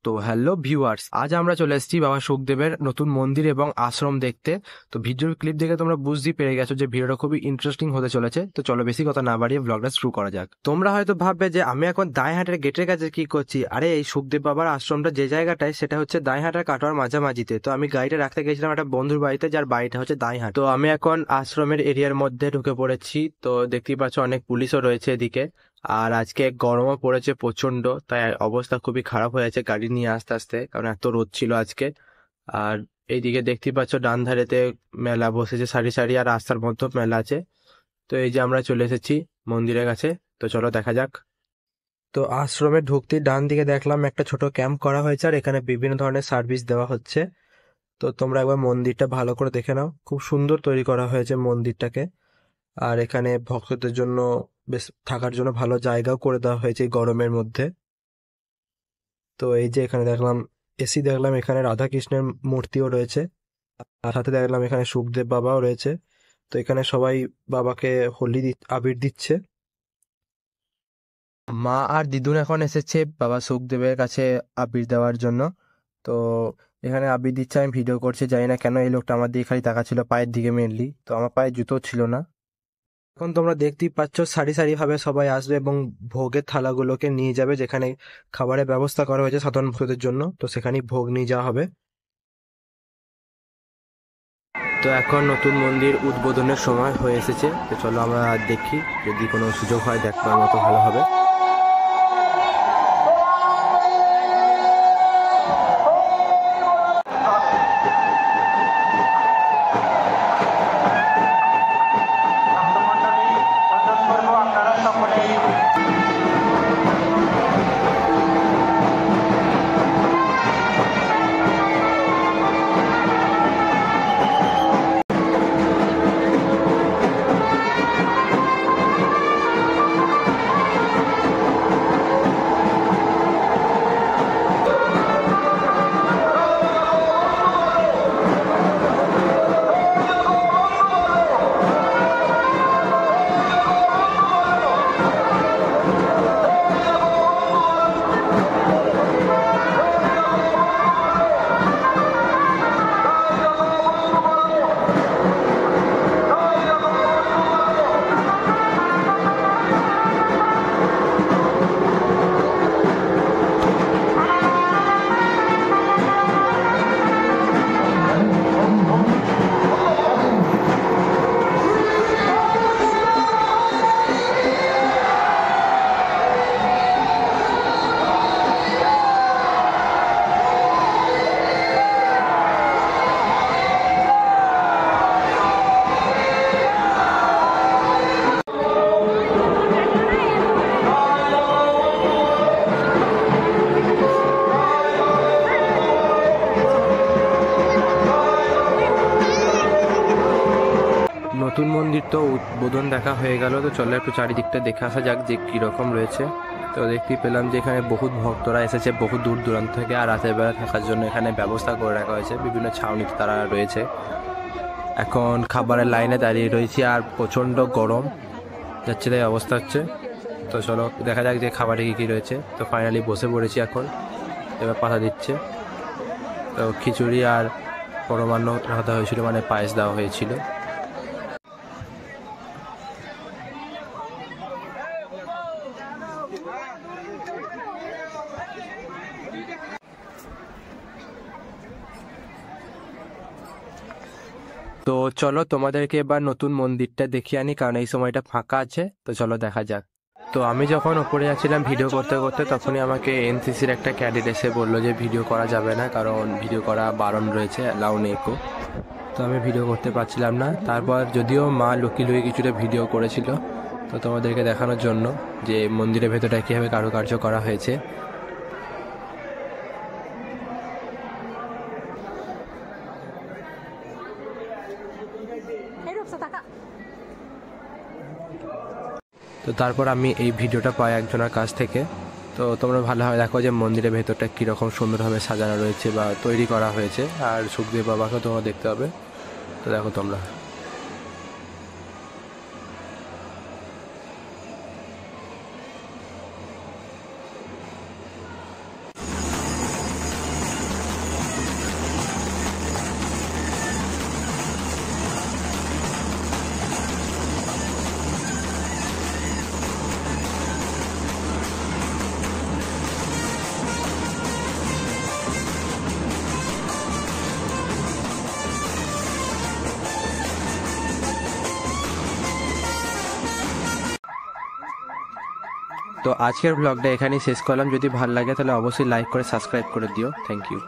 তো hello viewers, আজ আমরা চলে এসেছি বাবা সুখদেবের নতুন মন্দির এবং আশ্রম দেখতে। তো ভিডিওর ক্লিপ দেখে তোমরা বুঝতেই পেরে গেছো যে ভিডিওটা খুবই ইন্টারেস্টিং হতে চলেছে। তো চলো বেশি কথা না বাড়িয়ে ব্লগটা শুরু করা যাক। তোমরা হয়তো ভাববে যে আমি এখন দাঁইহাটের গেটের কাছে কি করছি। আরে এই সুখদেব বাবার আশ্রমটা যে জায়গাটায়, সেটা হচ্ছে দাঁইহাট আর কাটোয়ার মাঝামাঝিতে। তো আমি গাড়িটা রাখতে গেছিলাম একটা বন্ধুর বাড়িতে, যার বাড়িটা হচ্ছে দাঁইহাট। তো আমি এখন আশ্রমের এরিয়ার মধ্যে ঢুকে পড়েছি। তো দেখতেই পাচ্ছ অনেক পুলিশও রয়েছে এদিকে। আর আজকে গরমও পড়েছে প্রচন্ড, তাই অবস্থা খুবই খারাপ হয়ে আছে গাড়ি নিয়ে আসতে আসতে, কারণ এত রোদ ছিল আজকে। আর এইদিকে দেখতেই পাচ্ছ ডান ধারেতে মেলা বসেছে সারি সারি, আর রাস্তার মধ্যে মেলা আছে। তো এই যে আমরা চলে এসেছি মন্দিরের কাছে। তো চলো দেখা যাক। তো আশ্রমে ঢুকতেই ডান দিকে দেখলাম একটা ছোট ক্যাম্প করা হয়েছে, আর এখানে বিভিন্ন ধরনের সার্ভিস দেওয়া হচ্ছে। তো তোমরা একবার মন্দিরটা ভালো করে দেখে নাও, খুব সুন্দর তৈরি করা হয়েছে মন্দিরটাকে। আর এখানে ভক্তদের জন্য বেশ থাকার জন্য ভালো জায়গাও করে দেওয়া হয়েছে এই গরমের মধ্যে। তো এই যে এখানে দেখলাম এসি, দেখলাম এখানে রাধা কৃষ্ণের মূর্তিও রয়েছে, আর সাথে দেখলাম এখানে সুখদেব বাবাও রয়েছে। তো এখানে সবাই বাবাকে আবির দিচ্ছে। মা আর দিদুন এখন এসেছে বাবা সুখদেবের কাছে আবির দেওয়ার জন্য। তো এখানে আবির দিচ্ছে, আমি ভিডিও করছি, জানি না কেন এই লোকটা আমার দিকে খালি তাকাচ্ছিল, পায়ের দিকে মেনলি। তো আমার পায়ে জুতো ছিল না। এখন তোমরা দেখতেই পাচ্ছ সারি সারি ভাবে সবাই আসবে এবং ভোগের থালাগুলোকে নিয়ে যাবে যেখানে খাবারের ব্যবস্থা করা হয়েছে সাধারণ ভক্তদের জন্য। তো সেখানেই ভোগ নিয়ে যাওয়া হবে। তো এখন নতুন মন্দির উদ্বোধনের সময় হয়ে এসেছে। তো চলো আমরা দেখি, যদি কোনো সুযোগ হয় দেখবার মতো ভালো হবে। নতুন মন্দির তো উদ্বোধন দেখা হয়ে গেল। তো চলো একটু চারিদিকটা দেখে আসা যাক যে কিরকম রয়েছে। তো দেখতেই পেলাম যে এখানে বহুত ভক্তরা এসেছে বহু দূর দূরান্ত থেকে, আর রাতের বেলা থাকার জন্য এখানে ব্যবস্থা করে রাখা হয়েছে, বিভিন্ন ছাউনিতে তারা রয়েছে। এখন খাবারের লাইনে দাঁড়িয়ে রয়েছি, আর প্রচণ্ড গরম যাচ্ছে, তাই অবস্থা হচ্ছে। তো চলো দেখা যাক যে খাবারে কী কী রয়েছে। তো ফাইনালি বসে পড়েছি এখন, এবার পাতা দিচ্ছে। তো খিচুড়ি আর পরমান্ন রাখা হয়েছিল, মানে পায়েস দেওয়া হয়েছিল। তো চলো তোমাদেরকে এবার নতুন মন্দিরটা দেখিয়ে আনি, কারণ এই সময়টা ফাঁকা আছে। তো চলো দেখা যাক। তো আমি যখন ওপরে যাচ্ছিলাম ভিডিও করতে করতে, তখনই আমাকে এনসিসির একটা ক্যাডেট এসে বললো যে ভিডিও করা যাবে না, কারণ ভিডিও করা বারণ রয়েছে, অ্যালাউ নেই। তো আমি ভিডিও করতে পারছিলাম না। তারপর যদিও মা লুকিয়ে কিছুটা ভিডিও করেছিল, তো তোমাদেরকে দেখানোর জন্য যে মন্দিরের ভেতরটা কীভাবে কারুকার্য করা হয়েছে। তো তারপর আমি এই ভিডিওটা পাই একজনের কাছ থেকে। তো তোমরা ভালোভাবে দেখো যে মন্দিরের ভেতরটা কীরকম সুন্দরভাবে সাজানো রয়েছে বা তৈরি করা হয়েছে, আর সুখদেব বাবাকেও তোমরা দেখতে পাবে। তো দেখো তোমরা। তো আজকের ব্লগটা এখানেই শেষ করলাম। যদি ভালো লাগে তাহলে অবশ্যই লাইক করে সাবস্ক্রাইব করে দিও। Thank you.